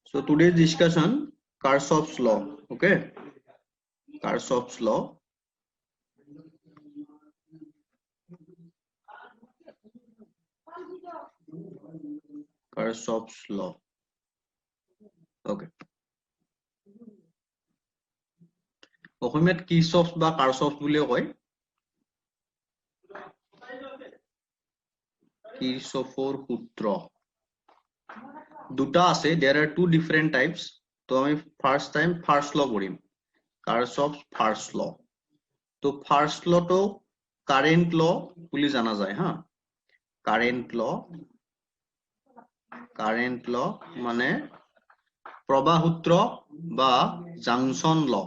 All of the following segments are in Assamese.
So today's discussion, Kirchhoff's law. Okay, Kirchhoff's law. Kirchhoff's law. Okay. অসমীয়াত কিৰ্চফ বা কাৰ্চফ বুলিও কয় কিৰ্চফৰ সূত্ৰ দুটা আছে there are two different types তো আমি first law পঢ়িম কাৰ্চফ first law তো first law তো current law বুলি জানা যায় হা current law মানে প্ৰবাহ সূত্ৰ বা junction law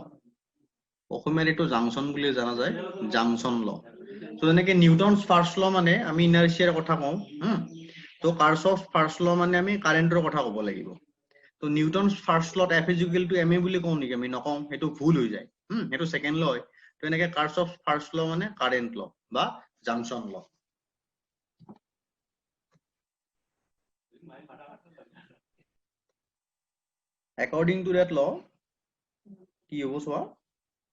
অসমীয়াত এটো জাংশন বুলি জানা যায় জাংশন ল তো এনেকে নিউটনস ফার্স্ট ল মানে আমি ইনাৰ্শিয়াৰ কথা কওঁ তো কাৰ্চফ ফাৰ্স্ট ল মানে আমি কাৰেন্টৰ কথা ক'ব লাগিব তো Newton's first lot F = ma বুলি কওঁ নেকি আমি নকওঁ হেতু ভুল হৈ যায় হেতু সেকেন্ড ল হয় তো এনেকে কাৰ্চফ ফার্স্ট ল মানে কারেন্ট ল বা জাংশন ল according to that law কি হ'ব চোৱা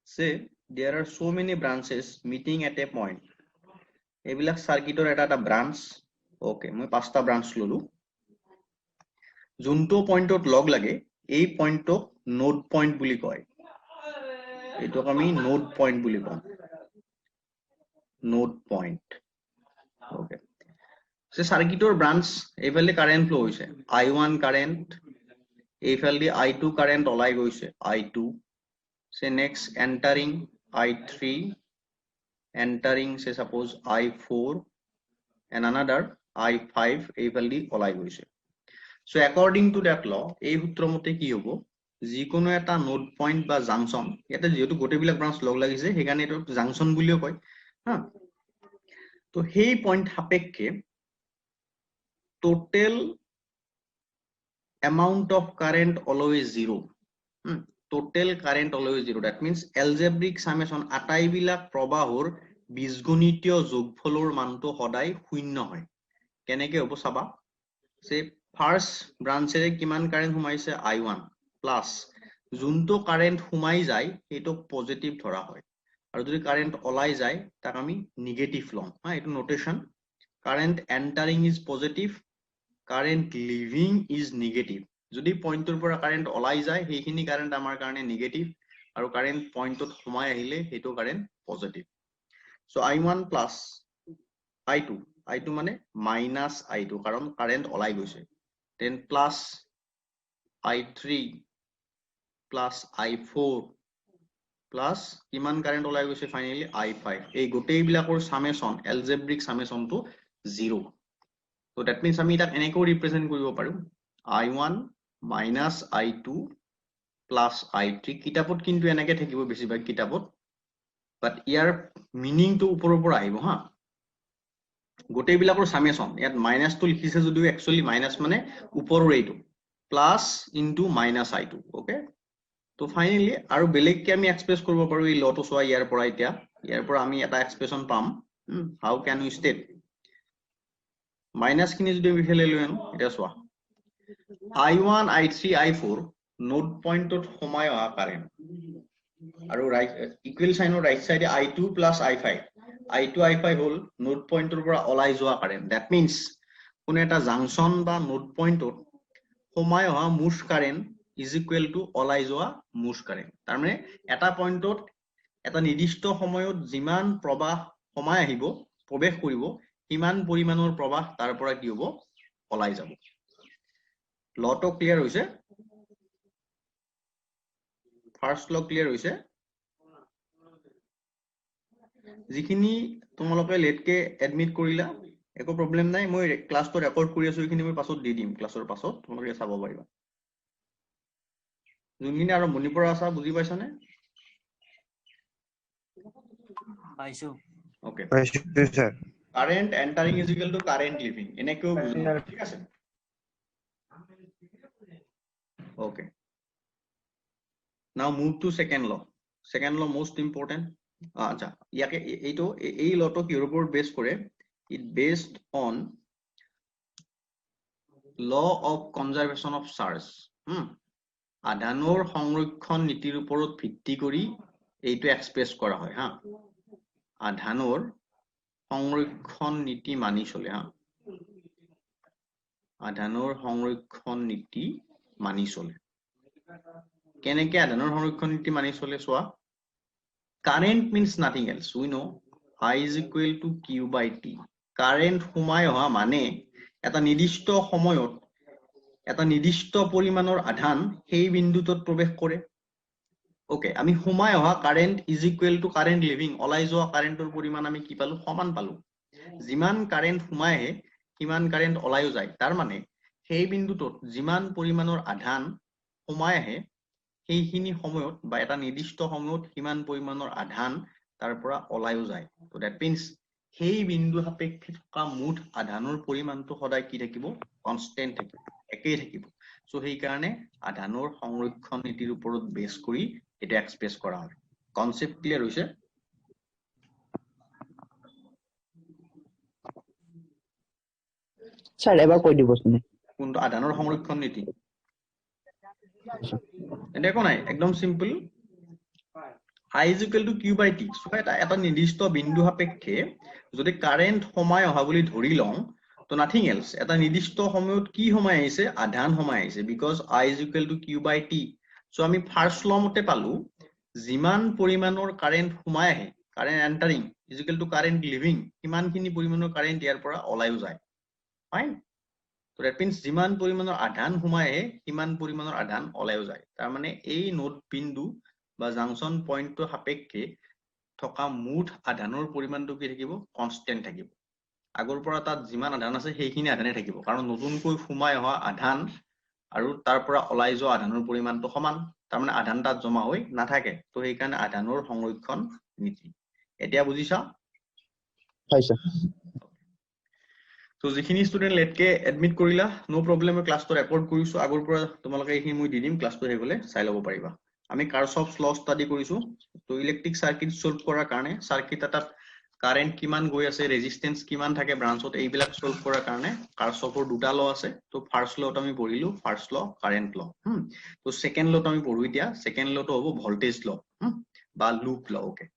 say there are so many branches meeting at a point এইবিলাক সাৰ্কিটৰ এটা ব্রাঞ্চ ওকে মই পাঁচটা ব্রাঞ্চ ললো যোনটো পয়েন্টত লগ লাগে এই পয়েন্টক নোড পয়েন্ট বুলি কয় এটোক আমি নোড পয়েন্ট বুলি কওঁ নোড পয়েন্ট ওকে সে সাৰ্কিটৰ ব্রাঞ্চ এইফালে কারেন্ট ফ্লো হৈছে i1 কারেন্ট এইফালে i2 কারেন্ট ওলাই গৈছে i2 say next entering i3 entering say suppose i4 and another i5 এইফালে ওলাই গৈছে so according to that law এই সূত্র মতে কি হ'ব যিকোনো এটা নোড পয়েন্ট বা জাংশন এটা যেহেতু গোটেইবিলাক ব্রাঞ্চ লগ লাগিছে হেগানে এটো জাংশন বুলিও কয় হা তো সেই পয়েন্ট সাপেক্ষে total amount of current always zero total current always zero that means algebraic summation আটাইবিলাক প্ৰবাহৰ বীজগণিতীয় যোগফলৰ মানটো সদায় শূন্য হয় কেনেকে হ'ব চাবা সে ফাৰ্স্ট ব্ৰাঞ্চেৰে কিমান কাৰেন্ট সোমাইছে i1 প্লাস যোনটো কাৰেন্ট সোমাই যায় এটো পজিটিভ ধৰা হয় আৰু যদি কারেন্ট ওলাই যায় তাক আমি নেগেটিভ লম হা এটো notation current entering is positive current living is negative যদি পয়েন্টৰ পৰা কাৰেন্ট ওলাই যায় সেইখিনি কাৰেন্ট আমাৰ কাৰণে নেগেটিভ আৰু কাৰেন্ট পয়েন্টত সোমাই আহিলে হেতু current positive so i1 plus i2 মানে মাইনাস i2 কাৰণ কারেন্ট ওলাই গৈছে then plus i3 plus i4 plus কিমান কারেন্ট ওলাই গৈছে ফাইনালি i5 এই গোটেইবিলাকৰ summation algebraic সামেশনটো 0 so that means আমি এটা এনেকৈ ৰিপ্ৰেজেন্ট কৰিব পাৰো i1 minus i2 plus i3 কিতাপত কিন্তু এনেকৈ থাকিব বেছিভাগ কিতাপত but ইয়াৰ মিনিং টো ওপৰৰ পৰা আহিব হা গোটেইবিলাকৰ সামেশন ইয়াত মাইনাস টো লিখিছে যদিও একচুয়ালি মাইনাস মানে ওপৰৰ এইটো plus into minus i2 okay তো ফাইনালি আৰু বেলেগকে আমি এক্সপ্ৰেস কৰিব পাৰো এই লটো সোৱা ইয়াৰ পৰা আমি এটা এক্সপ্ৰেশন পাম হাউ ক্যান উই স্টেট মাইনাস খিনি যদি আমি ফেলে লৈ আনো এটা সোৱা i1 i3 i4 নোড পয়েন্টত সোমাই অহা কাৰেন্ট আৰু ৰাইট ইকুৱেল সাইনৰ ৰাইট সাইডে i2 plus i5 i2 i5 হল নোড পয়েন্টৰ পৰা ওলাই যোৱা কারেন্ট দ্যাট মিন্স কোন এটা জাংশন বা নোড পয়েন্টত সোমাই অহা মুঠ কারেন্ট is equal to ওলাই যোৱা মুঠ কাৰেন্ট তাৰ মানে এটা পয়েন্টত এটা নিৰ্দিষ্ট সময়ত যিমান প্ৰবাহ সোমাই আহিব প্ৰৱেশ কৰিব কিমান পৰিমাণৰ প্ৰবাহ তাৰ পৰা কি হ'ব ওলাই যাব লটো ক্লিয়াৰ হৈছে ফাৰ্স্ট ল ক্লিয়াৰ হৈছে যিখিনি তোমালোকে লেটকে এডমিট কৰিলা একো প্ৰবলেম নাই মই ক্লাছটো ৰেকৰ্ড কৰি আছো এইখিনি মই পাছত দি দিম ক্লাছৰ পাছত তোমালোকে চাব পাৰিবা যোনখিনি আৰু মণিপুৰ আছা বুজি পাইছানে পাইছো ওকে পাইছো sir current entering is equal to current living এনেকেও বুজাব ঠিক আছে okay now move to second law most important আচ্ছা ইয়াকে এইটো এই লটো কিৰ ওপৰত বেস কৰে it based on law of conservation of charge আধানৰ সংৰক্ষণ নীতিৰ ওপৰত ভিত্তি কৰি এইটো এক্সপ্ৰেছ কৰা হয় হা আধানৰ সংৰক্ষণ নীতি মানি চলে হা আধানৰ সংৰক্ষণ নীতি মানি চলে কেনেকে আধানৰ সংৰক্ষণ নীতি মানি চলে চোৱা current means nothing else we know I is equal to q by t current সোমাই অহা মানে এটা নিৰ্দিষ্ট সময়ত এটা নিৰ্দিষ্ট পৰিমাণৰ আধান সেই বিন্দুটোত প্ৰৱেশ কৰে ওকে আমি সোমাই অহা current is equal to current living ওলাই যোৱা কাৰেন্টৰ পৰিমাণ আমি কি পালো সমান পালো যিমান কাৰেন্ট সোমাই আহে কিমান কাৰেন্ট ওলাইও যায় তাৰ মানে সেই বিন্দুটোত যিমান পৰিমাণৰ আধান সোমাই আহে সেইখিনি সময়ত বা এটা নিৰ্দিষ্ট সময়ত কিমান পৰিমাণৰ আধান তাৰ পৰা ওলাইও যায় তো দ্যাট মিন্স সেই বিন্দু সাপেক্ষে থকা মুঠ আধানৰ পৰিমাণটো সদায় কি থাকিব কনস্ট্যান্ট থাকিব একেই থাকিব সো সেই কাৰণে আধানৰ সংৰক্ষণ নীতিৰ ওপৰত বেছ কৰি এটা এক্সপ্ৰেছ কৰা হয় কনসেপ্ট ক্লিয়াৰ হৈছে স্যাৰ এবাৰ কই দিবচোন কোনটো আধানৰ সংৰক্ষণ নীতি দেখো নাই একদম simple I is equal to q by t so এটা নিৰ্দিষ্ট বিন্দু সাপেক্ষে যদি কাৰেন্ট সোমাই অহা বুলি ধৰি লওঁ তো নাথিং এলস এটা নিৰ্দিষ্ট সময়ত কি সোমাই আহিছে আধান সোমাই আহিছে because I is equal to q by t so আমি ফাৰ্স্ট ল মতে পালো যিমান পৰিমাণৰ কাৰেন্ট সোমাই আহে current entering is equal to current leaving কিমানখিনি পৰিমাণৰ কাৰেন্ট ইয়াৰ পৰা ওলাইও যায় ফাইন তো দ্যাট মিন্স যিমান পৰিমাণৰ আধান সোমাই আহে কিমান পৰিমাণৰ আধান ওলাইও যায় তাৰ মানে এই নোড বিন্দু বা জাংশন পয়েন্টৰ সাপেক্ষে থকা মুঠ আধানৰ পৰিমাণটো কি থাকিব কনস্ট্যান্ট থাকিব আগৰ পৰা তাত যিমান আধান আছে সেইখিনি আধানে থাকিব কাৰণ নতুনকৈ সোমাই অহা আধান আৰু তাৰ পৰা ওলাই যোৱা আধানৰ পৰিমাণটো সমান তাৰ মানে আধান তাত জমা হৈ নাথাকে তো সেই কাৰণে আধানৰ সংৰক্ষণ নীতি এতিয়া বুজিছা হয় স্যাৰ তো যিখিনি স্টুডেন্ট লেটকে এডমিট কৰিলা নো প্ৰবলেম ক্লাছটো ৰেকৰ্ড কৰিছো আগৰ পৰা তোমালোকে এইখিনি মই দি দিম ক্লাছটো হৈ গলে চাই ল'ব পাৰিবা আমি কাৰ্চফ ল ষ্টাডি কৰিছো তো ইলেক্ট্ৰিক সাৰ্কিট সলভ কৰাৰ কাৰণে সাৰ্কিট এটাত কাৰেন্ট কিমান গৈ আছে ৰেজিস্ট্যান্স কিমান থাকে ব্ৰাঞ্চত এইবিলাক সলভ কৰাৰ কাৰণে কাৰ্চফৰ দুটা ল আছে তো ফাৰ্স্ট লট আমি পঢ়িলো ফাৰ্স্ট ল কারেন্ট ল তো সেকেন্ড লট আমি পঢ়ো এতিয়া সেকেন্ড লটো হ'ব ভোল্টেজ ল বা লুপ ল ওকে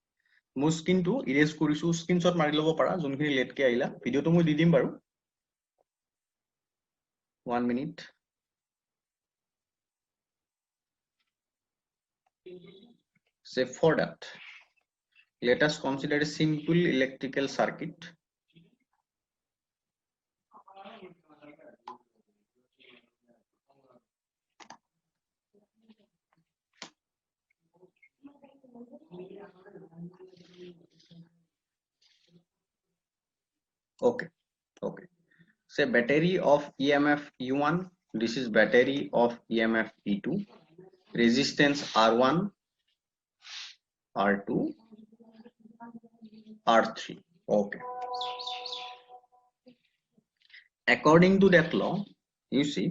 মই স্ক্ৰিনটো ইৰেজ কৰিছো স্ক্ৰিনশ্বট মাৰি ল'ব পাৰা যোনখিনি লেটকে আহিলা ভিডিওটো মই দি দিম বাৰু 1 minute say for that let us consider a simple electrical circuit okay say battery of EMF E1 this is battery of EMF E2 resistance R1 R2 R3 okay according to that law you see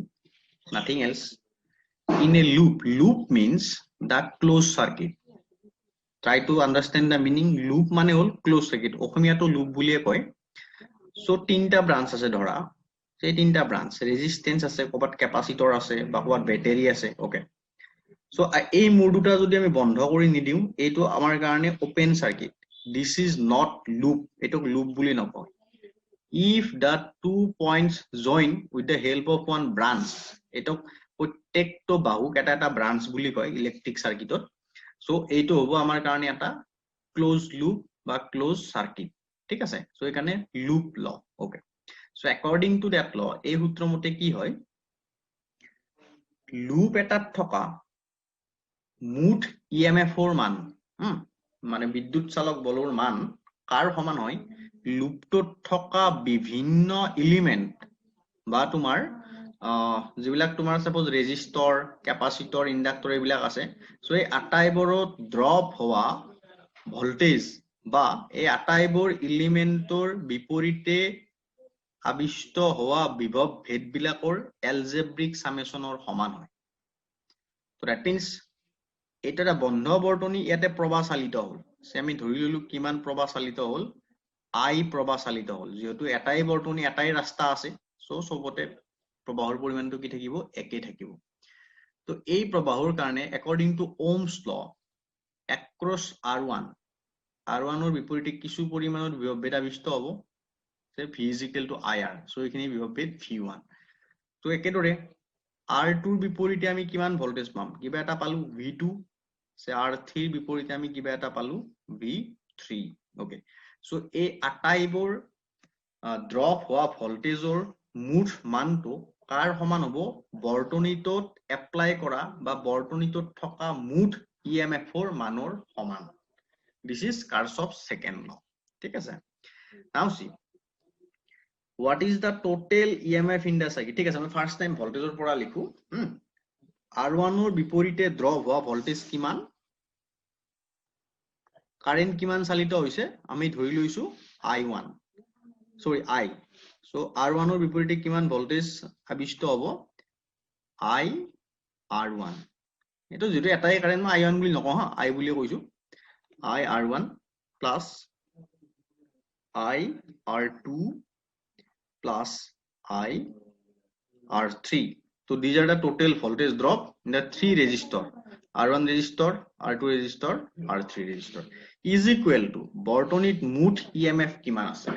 nothing else in a loop means the closed circuit try to understand the meaning loop mane hol closed circuit okhomia to loop buliye koy so tinta branch ase dhora sei tinta branch resistance ase kobat capacitor ase ba kobat battery ase okay so ei মোৰ দুটা যদি আমি বন্ধ কৰি নিদিও এইটো আমাৰ কাৰণে open circuit this is not loop এটো loop বুলি নকয় if the 2 points join with the help of one branch এটো প্ৰত্যেকটো বাহুক এটা ব্ৰাঞ্চ বুলি কয় ইলেক্ট্ৰিক সাৰ্কিটত সো এইটো হ'ব আমাৰ কাৰণে এটা ক্লোজ লুপ বা ক্লোজ সার্কিট ঠিক আছে সো এখানে লুপ ল okay so according to that ল এই সূত্র মতে কি হয় লুপ এটাত থকা মুঠ ইএমএফ এর মান মানে বিদ্যুৎ চালক বলৰ মান কাৰ সমান হয় লুপটোত থকা বিভিন্ন এলিমেন্ট বা তোমাৰ যিবিলাক তোমাৰ সাপোজ ৰেজিস্টৰ ক্যাপাসিটৰ ইন্ডাক্টৰ এইবিলাক আছে সো এই আটাইবোৰত ড্ৰপ হোৱা ভোল্টেজ বা এই আটাইবোৰ এলিমেন্টৰ বিপৰীতে আবিষ্ট হোৱা বিভৱ ভেদবিলাকৰ এলজেব্ৰিক সামেশনৰ সমান হয় তো দ্যাট মিন্স এটা বন্ধ বৰ্তনী ইয়াতে প্ৰবাহ চালিত হল আমি ধৰি ললো কিমান প্ৰবাহ চালিত হল আই প্ৰবাহ চালিত হল যেহেতু এটাই বৰ্তনী এটাই ৰাস্তা আছে সো সবতে প্ৰবাহৰ পৰিমাণটো কি থাকিব একে থাকিব তো এই প্ৰবাহৰ কাৰণে according to Ohm's law across R1 R1 ৰ বিপৰীতে কিছু পৰিমাণৰ বিভৱভেদ আবিষ্ট হ'ব যে V is equal to IR so এইখিনি বিভৱভেদ V1 তো একেদৰে R2 ৰ বিপৰীতে আমি কিমান ভোল্টেজ পাম কিবা এটা পালো V2 সে R3 ৰ বিপৰীতে আমি কিবা এটা পালো V3 ওকে সো এই আটাইবোৰ ড্ৰপ হোৱা ভোল্টেজৰ মুঠ মানটো কাৰ সমান হ'ব বৰ্তনীটোত এপ্লাই কৰা বা বৰ্তনীটোত থকা মুঠ EMF ৰ মানৰ সমান this is Kirchhoff's second law ঠিক আছে now see what is the total EMF in the circuit ঠিক আছে আমি ফার্স্ট টাইম ভোল্টেজৰ পৰা লিখো R1 ৰ বিপৰীতে ড্ৰপ হোৱা ভোল্টেজ কিমান কাৰেন্ট কিমান চালিত হৈছে আমি ধৰি লৈছো I1 sorry I so R1 ৰ বিপৰীতে কিমান ভোল্টেজ আবিষ্ট হ'ব I R1 এটো যেটো এটাই কারেন্ট মই I1 বুলি নকওঁ হা I বুলি কৈছো I R1 plus I R2 plus I R3 so these are the total voltage drop in the three resistor R1 resistor R2 resistor R3 resistor is equal to বৰ্তনীত মুঠ EMF কিমান আছে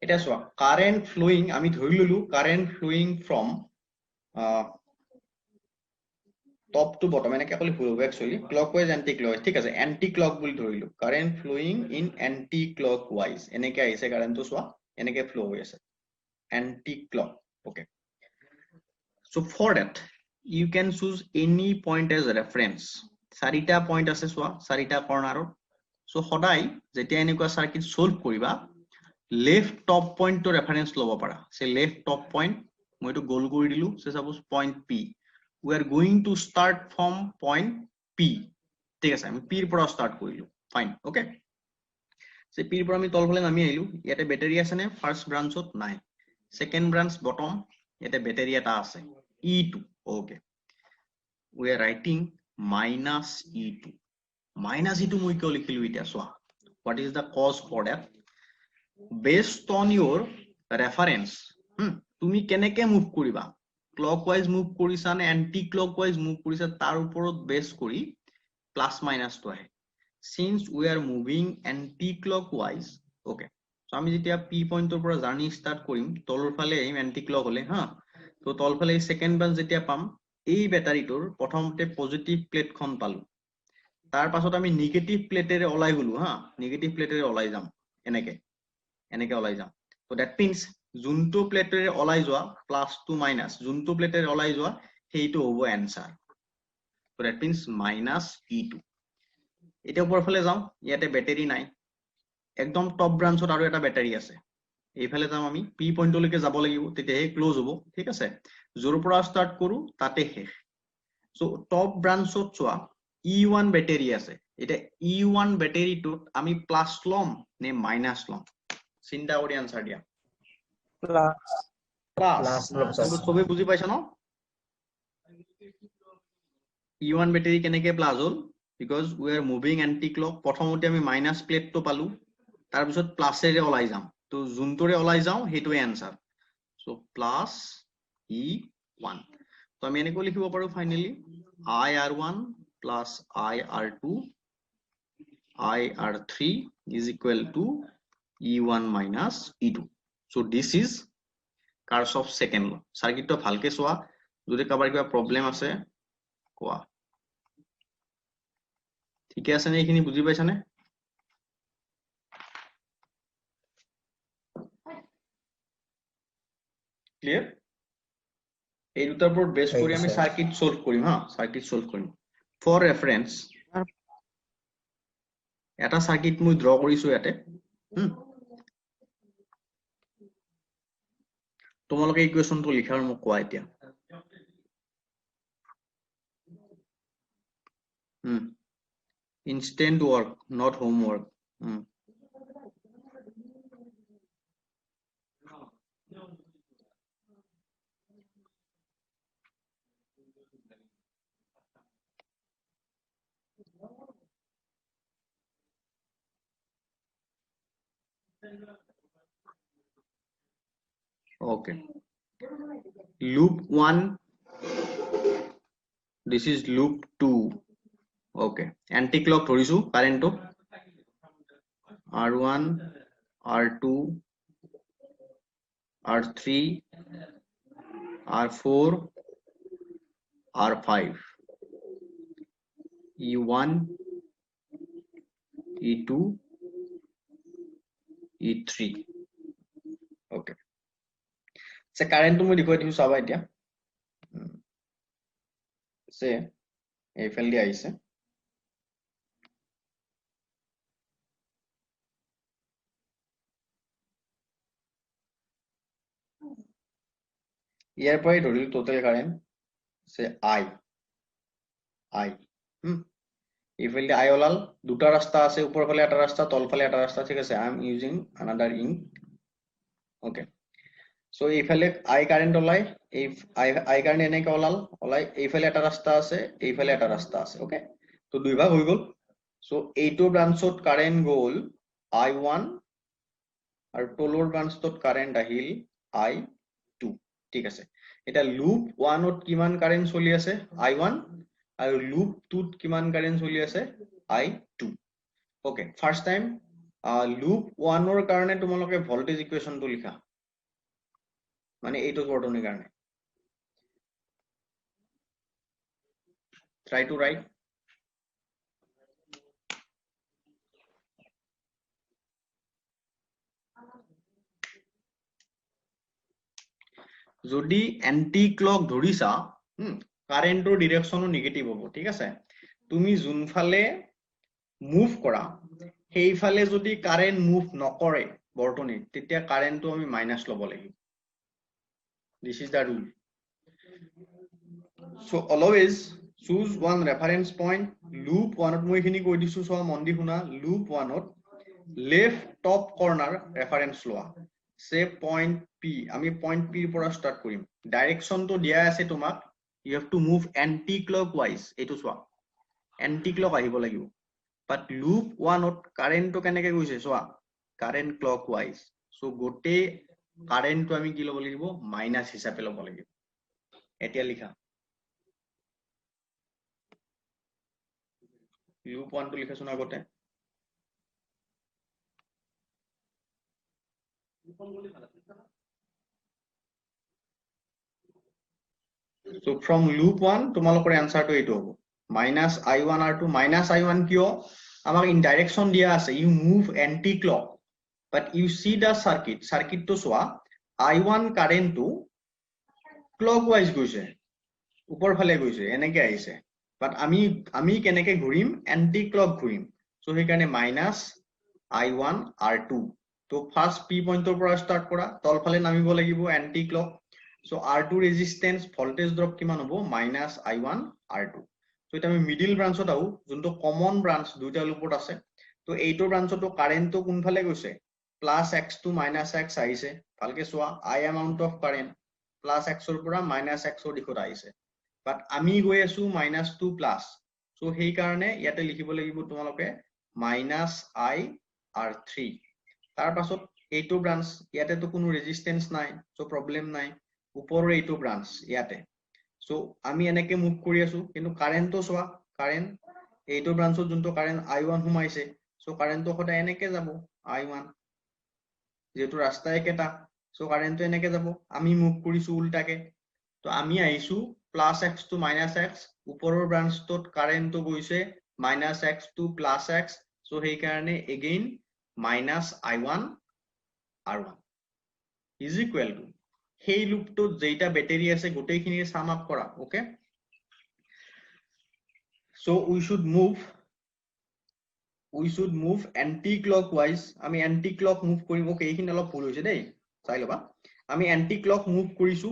এটা সোয়া কাৰেন্ট ফ্লোইং আমি ধৰি ললো current flowing from top to bottom এনেকে কলি ভুল হবে একচুয়ালি ক্লকওয়াইজ এন্টি ক্লকওয়াইজ ঠিক আছে এন্টি ক্লক বুলি ধৰিলো current flowing in anti clockwise এনেকে আহিছে কারেন্টটো সোয়া এনেকে ফ্লো হৈ আছে anti clock okay so for that you can choose any point as a reference চাৰিটা পইণ্ট আছে সোয়া চাৰিটা কৰ্নাৰত so সদায় যেতিয়া এনেকুৱা সাৰ্কিট সলভ কৰিবা left top point to reference lobo para say left top point moi to goal kori dilu say suppose point P we are going to start from point P thik ase ami P r pora start korilu fine okay say P r pora ami tol phale nami ailu yate battery ase ne first branch ot nai second branch bottom yate battery eta ase E2 okay we are writing minus E2 moi kyo likhilu eta so what is the cause for that based on your reference তুমি কেনেকে মুভ কৰিবা ক্লকওয়াইজ মুভ কৰিছা নে এন্টি ক্লকওয়াইজ মুভ কৰিছা তাৰ ওপৰত বেস কৰি প্লাস মাইনাস তো আহে since we are moving anti clockwise okay so আমি যেতিয়া P পইণ্টৰ পৰা জাৰ্নি স্টাৰ্ট কৰিম তলৰ ফালে আহিম এন্টি ক্লক হলে হা তো তল ফালে সেকেন্ড ব্ৰাঞ্চ যেতিয়া পাম এই ব্যাটাৰীটোৰ প্ৰথমতে পজিটিভ প্লেটখন পালো তাৰ পাছত আমি নেগেটিভ প্লেটেৰে ওলাই গলো হা নেগেটিভ প্লেটেৰে ওলাই যাম এনেকে ওলাই যাম so that means যোনটো প্লেটেৰে ওলাই যোৱা প্লাস টু মাইনাস যোনটো প্লেটেৰে ওলাই যোৱা সেইটো হ'ব answer so that means minus E2 এটা উপৰ ফালে যাও ইয়াতে ব্যাটাৰি নাই একদম টপ ব্ৰাঞ্চত আৰু এটা ব্যাটাৰি আছে এইফালে যাম আমি P পইণ্টলৈকে যাব লাগিব তেতিয়াহে ক্লোজ হ'ব ঠিক আছে জোৰ পৰা স্টাৰ্ট কৰো তাতে শেষ so টপ ব্ৰাঞ্চত চোৱা E1 ব্যাটাৰি আছে এটা E1 ব্যাটাৰিটোত আমি প্লাস লম নে মাইনাস লম চিন্তা কৰি আনসাৰ দিয়া প্লাস সবে বুজি পাইছা ন E1 ব্যাটাৰি কেনেকে plus hall because we are moving anti clock প্ৰথমতে আমি মাইনাস প্লেট তো পালো তাৰ পিছত প্লাসেৰে ওলাই যাম তো জুনটোৰে ওলাই যাও হেতুৱে आंसर so plus E1 তো আমি এনেকৈ লিখিব পাৰো finally IR1 plus IR2 IR3 is equal to E1 minus E2 so this is Kirchhoff's second law circuit to bhalke soa jodi kabar kiba problem ase koa ঠিক আছে নে এখিনি বুজি পাইছা নে ক্লিয়ার এই দুটাৰ ওপৰত বেস কৰি আমি সাৰ্কিট সলভ কৰিম হা সাৰ্কিট সলভ কৰিম ফৰ ৰেফাৰেন্স এটা সাৰ্কিট মই ড্ৰ কৰিছো ইয়াতে তোমালোকে ইকুৱেশনটো লিখাৰ মোক কোৱা এতিয়া instant work not homework okay loop 1 This is loop 2. Okay, anti clock ধৰিছো current to R1 R2 R3 R4 R5 E1 E2 E3. Okay, so current to মই দেখুৱাই দিছো চাবা এতিয়া সে এইফাল দি আহিছে ইয়াৰ পৰাই ধৰিলো টোটাল কাৰেন্ট সে I এইফালে দি I ওলাল দুটা ৰাস্তা আছে উপৰ ফালে এটা ৰাস্তা তল ফালে এটা ৰাস্তা ঠিক আছে I am using another ink. Okay, so এইফালে I কারেন্ট ওলাই এই I কারেন্ট এনেকে ওলাই এইফালে এটা রাস্তা আছে এইফালে এটা রাস্তা আছে ওকে তো দুই ভাগ হৈ গল সো এইটো ব্রাঞ্চত কারেন্ট গল I1 আৰু তলৰ ব্রাঞ্চত কারেন্ট আহিল I2 ঠিক আছে এটা লুপ 1 ত কিমান কারেন্ট চলি আছে I1 আৰু লুপ 2 ত কিমান কাৰেন্ট চলি আছে I2 okay first time loop 1 ৰ কাৰণে তোমালোকে ভোল্টেজ ইকুৱেশনটো লিখা মানে এইটো বৰ্তনীৰ কাৰণে try to write যদি এন্টি ক্লক ধৰিছা কাৰেন্টৰ ডিৰেকশনো নেগেটিভ হ'ব ঠিক আছে তুমি যোনফালে মুভ কৰা সেইফালে যদি কাৰেন্ট মুভ নকৰে বৰ্তনীত তেতিয়া কারেন্টটো আমি মাইনাস ল'ব লাগিব this is the rule so always choose one reference point loop 1 ত মই খিনি কৈ দিছো সো মন দি শুনা loop 1 ত left top corner reference লোৱা say point P আমি point P ৰ পৰা start কৰিম direction তো দিয়া আছে তোমাক you have to move anti clockwise এটো চোৱা anti clock আহিব লাগিব but loop 1 ত current তো কেনেকে গৈছে চোৱা current clockwise so গোটে current তো আমি কি ল'ব লাগিব মাইনাস হিচাপে ল'ব লাগিব এতিয়া লিখা loop 1 তো লিখাছোন আগতে so from loop 1 তোমালোকৰ answer to এইটো হ'ব minus I1 R2 minus I1 কিয় আমাক in direction দিয়া আছে you move anti clock but you see the circuit to চোৱা I1 current to clockwise গৈছে উপৰ ফালে গৈছে এনেকে আহিছে but আমি কেনেকে ঘূৰিম anti clock ঘূৰিম so সেইকাৰণে minus I1 R2 তো ফাৰ্স্ট P পয়েন্টৰ পৰা স্টাৰ্ট কৰা তল ফালে নামিব লাগিব anti clock so R2 resistance voltage drop কিমান হ'ব minus I1 R2 so এটা আমি মিডল ব্রাঞ্চত আহো যোনটো কমন ব্রাঞ্চ দুইটা লুপত আছে তো এইটো ব্রাঞ্চটো কারেন্ট তো কোন ফালে গৈছে plus x to minus x আহিছে ভালকে চোৱা I amount of current plus x ৰ পৰা minus x ৰ দিশত আহিছে but আমি গৈ আছো minus to plus so সেই কাৰণে ইয়াতে লিখিব লাগিব তোমালোকে minus I R3 তাৰ পাছত এইটো ব্ৰাঞ্চ ইয়াতে তো কোনো ৰেজিস্ট্যান্স নাই সো প্ৰবলেম নাই ওপৰৰ এইটো ব্ৰাঞ্চ ইয়াতে সো আমি এনেকে মুভ কৰি আছো কিন্তু কাৰেন্ট তো চোৱা কাৰেন্ট এইটো ব্ৰাঞ্চত যোনটো কাৰেন্ট I1 হুমাইছে সো কাৰেন্ট তো সদায় এনেকে যাব I1 যেটো ৰাস্তা একেটা সো কাৰেন্ট তো এনেকে যাব আমি মুভ কৰিছো উল্টাকে তো আমি আহিছো plus x to minus x ওপৰৰ ব্ৰাঞ্চটোত কাৰেন্ট তো গৈছে minus x to plus x so সেই কাৰণে again minus I1 R1 is equal to সেই লুপটোত যেটা ব্যাটারি আছে গোটেইখিনি সাম আপ কৰা okay so we should move anti clockwise আমি anti clock move কৰিম ওকে এইখিনি অলপ ভুল হৈছে দেই চাই লবা আমি anti clock move কৰিছো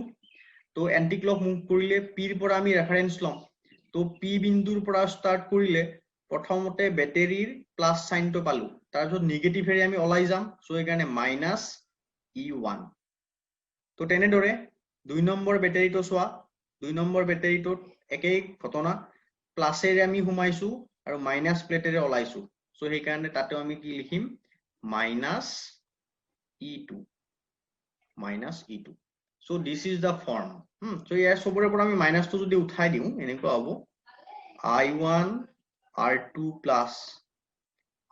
তো anti clock move কৰিলে P ৰ পৰা আমি ৰেফাৰেন্স লম তো P বিন্দুৰ পৰা স্টাৰ্ট কৰিলে প্ৰথমতে ব্যাটাৰিৰ প্লাস সাইনটো পালো তাৰপিছত নেগেটিভ হেৰি আমি ওলাই যাম সো এই কাৰণে মাইনাস E1 তো তেনেদৰে 2 নম্বৰ ব্যাটাৰিটো চোৱা 2 নম্বৰ ব্যাটাৰিটোত একেই ঘটনা প্লাসেৰে আমি হুমাইছো আৰু মাইনাস প্লেটেৰে ওলাইছো সো সেই কাৰণে তাতে আমি কি লিখিম minus E2 So this is the form. So ইয়াৰ সবৰে পৰা আমি মাইনাসটো যদি উঠাই দিও এনেকুৱা হ'ব I1 R2 plus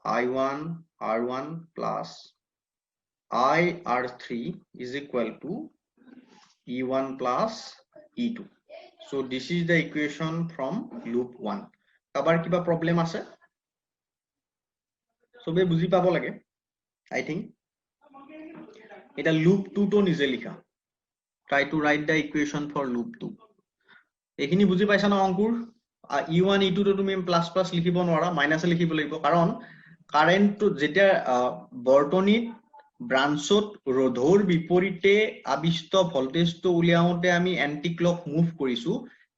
I1 R1 plus I R3 is equal to E1 plus E2. So this is the equation from loop 1. কাবাৰ কিবা problem আছে? সবে বুজি পাব লাগে I think. এটা loop 2 তো নিজে লিখা. Try to write the equation for loop 2. এইখিনি বুজি পাইছা না অংকুৰ? E1 E2 তো তুমি প্লাস প্লাস লিখিব নোৱাৰা মাইনাস লিখিব লাগিব কাৰণ কাৰেন্ট তো যেতিয়া বৰ্তনীত ব্ৰাঞ্চত ৰোধৰ বিপৰীতে আবিষ্ট ভোল্টেজটো উলিয়াওতে আমি এন্টি ক্লক মুভ কৰিছো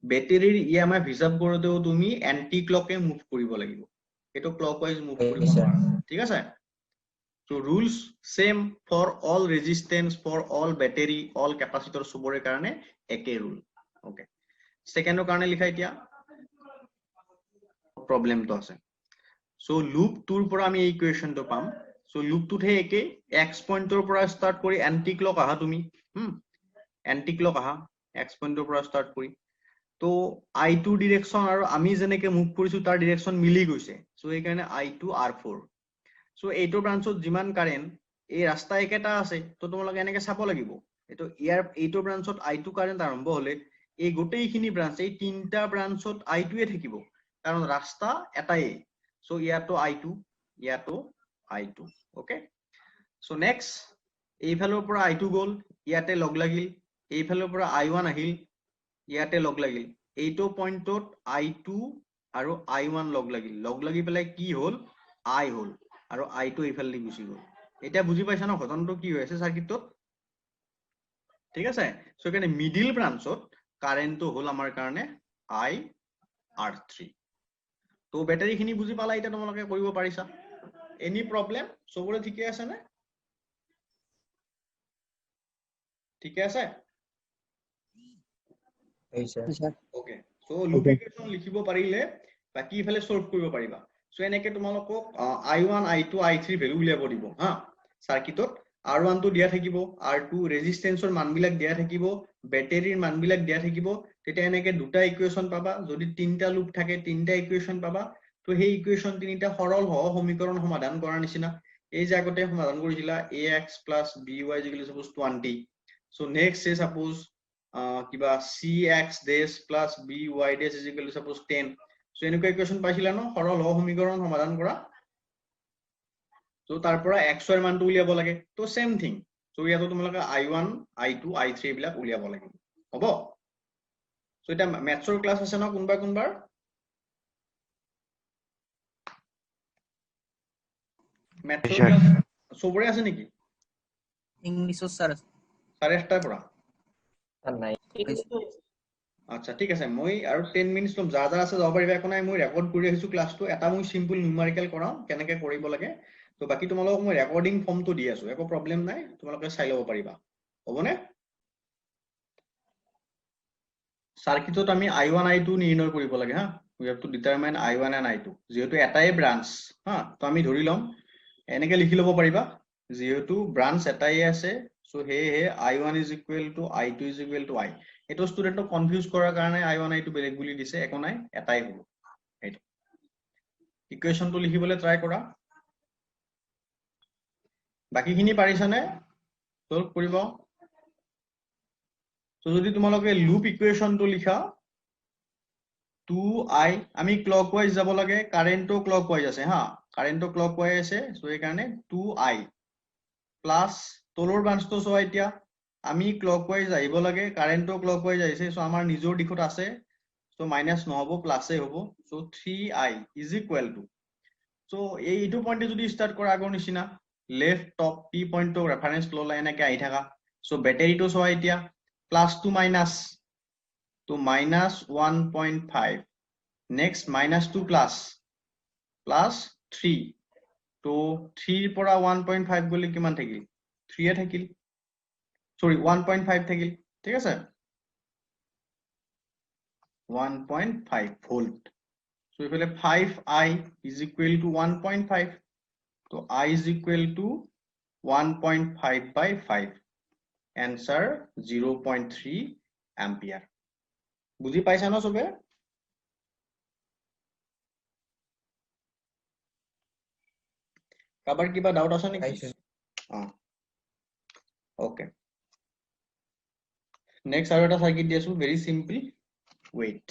বেটাৰীৰ EMF হিসাব কৰোতেও তুমি এন্টি ক্লকে মুভ কৰিব লাগিব এটো ক্লকৱাইজ মুভ কৰিব নোৱাৰা ঠিক আছে So rules same for all resistance, for all battery, all capacitor subore karone eke rule. Okay. Second karone likha etia problem to ase. So loop 2 r pora ami equation to pam. So loop 2 the eke x point tor pora start kori anti clock aha tumi. Anti clock aha x point tor pora start kori. To I2 direction aru ami jeneke move korisu tar direction mili goise. So ei karone I2 R4. So এইটো ব্ৰাঞ্চত যিমান কাৰেন্ট এই ৰাস্তা একেটা আছে তো তোমালোকে এনেকে চাব লাগিব এটো ইয়াৰ এইটো ব্ৰাঞ্চত I2 কাৰেন্ট আৰম্ভ হলে এই গোটেইখিনি ব্ৰাঞ্চ এই তিনটা ব্ৰাঞ্চত I2 এ থাকিব কাৰণ ৰাস্তা এটাই সো ইয়াতো I2 ওকে সো নেক্সট এইফালৰ পৰা I2 গল ইয়াতে লগ লাগিল এইফালৰ পৰা I1 আহিল ইয়াতে লগ লাগিল এইটো পইণ্টত I2 আৰু I1 লগ লাগি পেলাই কি হল I হল আৰু I2 ইফালে গুছি গল এটা বুজি পাইছা না ঘটনাটো কি হৈছে সার্কিটত ঠিক আছে সো এখানে মিডল ব্রাঞ্চত কারেন্টটো হল আমাৰ কাৰণে I R3 তো ব্যাটাৰি খিনি বুজি পালা এটা তোমালোকে কৰিব পাৰিছা এনি প্ৰবলেম সবৰে ঠিকে আছে না ঠিকে আছে ওকে সো লুপ ইকুয়েশন লিখিব পাৰিলে বাকি ইফালে সলভ কৰিব পাৰিবা সো এনেকে তোমালোকক I1 I2 I3 ভ্যালু উলিয়াব দিব হা সার্কিটত R1 তো দিয়া থাকিব R2 ৰেজিস্ট্যান্সৰ মানবিলাক দিয়া থাকিব ব্যাটাৰিৰ মানবিলাক দিয়া থাকিব তেতিয়া এনেকে দুটা ইকুয়েশন পাবা যদি তিনটা লুপ থাকে তিনটা ইকুয়েশন পাবা তো সেই ইকুয়েশন তিনিটা সৰল হ সমীকৰণ সমাধান কৰাৰ নিচিনা এই যে আগতে সমাধান কৰিছিলা ax + by suppose 20 so next say suppose কিবা cx dash plus by dash suppose 10 so এনেকুৱা ইকুয়েশন পাইছিলা ন সৰল হ সমীকৰণ সমাধান কৰা so তাৰ পৰা x এর মানটো উলিয়াব লাগে তো সেম থিং so ইয়াতো তোমালোকে I1 I2 I3 বিলাক উলিয়াব লাগে হ'ব so এটা ম্যাথছৰ ক্লাস আছে ন কোনবাৰ ম্যাথছৰ ক্লাস সবৰে আছে নেকি ইংলিছৰ স্যাৰ 8:30 পৰা নাই আচ্ছা ঠিক আছে মই আৰু 10 মিনিট লম যা আছে যাব পাৰিবা একো নাই মই ৰেকৰ্ড কৰি ৰাখিছো ক্লাসটো এটা মই সিম্পল নিউমেৰিকেল কৰাম কেনেকৈ কৰিব লাগে তো বাকি তোমালোকক মই ৰেকৰ্ডিং ফৰ্মটো দি আছো একো প্ৰবলেম নাই তোমালোকে চাই লব পাৰিবা হ'বনে সাৰ্কিটত আমি I1 I2 নিৰ্ণয় কৰিব লাগে হা we have to determine I1 and I2 যেহেতু এটাই ব্রাঞ্চ হা তো আমি ধৰি লম এনেকে লিখি লব পাৰিবা যেহেতু ব্রাঞ্চ এটাই আছে so hey I1 = I2 = I এটো স্টুডেন্টক কনফিউজ কৰাৰ কাৰণে I1 I2 বেলেগ বুলি দিছে একো নাই এটাই হ'ব এইটো ইকুয়েশনটো লিখিবলৈ ট্রাই কৰা বাকিখিনি পাৰিছানে সলভ কৰিব তো যদি তোমালোকে লুপ ইকুয়েশনটো লিখা 2i আমি ক্লকৱাইজ যাব লাগে কাৰেন্টও ক্লকৱাইজ আছে হা কাৰেন্টও ক্লকৱাইজ আছে সো এই কাৰণে 2i প্লাস তলৰ ব্ৰাঞ্চটো সো এতিয়া আমি ক্লকৱাইজ আহিব লাগে কাৰেন্টও ক্লকৱাইজ আহিছে সো আমাৰ নিজৰ দিশত আছে সো মাইনাস নহব প্লাসে হ'ব সো 3i = সো এইটো পইণ্টে যদি স্টার্ট কৰা আগৰ নিচিনা লেফট টপ p পইণ্টটো ৰেফাৰেন্স ললা এনেকে আহি থাকা সো ব্যাটারিটো সো এতিয়া plus two minus to minus 1.5 next minus 2 plus 3 to 3 পৰা 1.5 গলি কিমান থাকিল 3 এ থাকিল সৰি 1.5 থাকিল ঠিক আছে 1.5 ভোল্ট সো ইফালে 5i = 1.5 তো I = 1.5/5 answer 0.3 ampere. বুজি পাইছা ন সবে? কাবাৰ কিবা ডাউট আছে নেকি? Okay. Next আৰু এটা সাৰ্কিট দি আছো, very simple. Wait.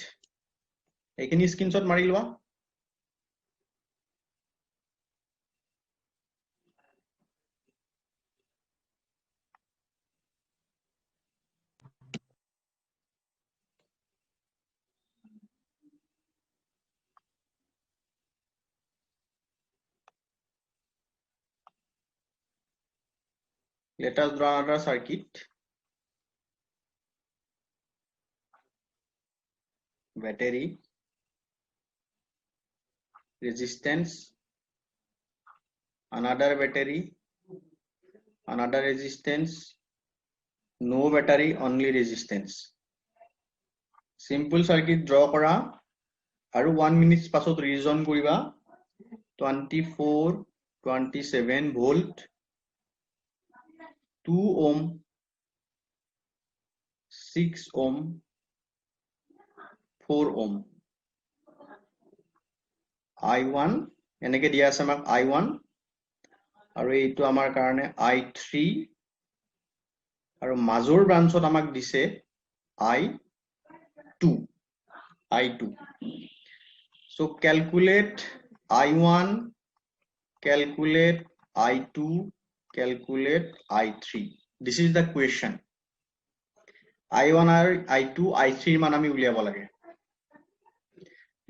এইখিনি স্ক্ৰিনশ্বট মাৰি লোৱা। Let us draw another circuit. Battery, resistance, another battery, another resistance, no battery, only resistance. Simple circuit draw kora aru 1 minute pasot reason koriba. 24 27 volt, 2 ohm, 6 ohm, 4 ohm. I1 এনেকে দিয়া আছে আমাক I1 আৰু এইটো আমাৰ কাৰণে I3 আৰু মাজৰ ব্ৰাঞ্চত আমাক দিছে I2. So calculate I1, calculate I2, calculate I3. This is the question. I1 আৰু I2, I3 মান আমি উলিয়াব লাগে।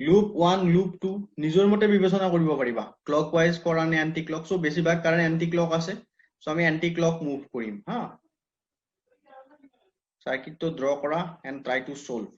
Loop 1, loop 2 নিজৰ মতে বিবেচনা কৰিব পাৰিবা। Clockwise কৰা নে anti clock? So বেছিভাগ কাৰণে anti clock আছে। So আমি anti clock move কৰিম, হা? Circuit to draw কৰা and try to solve.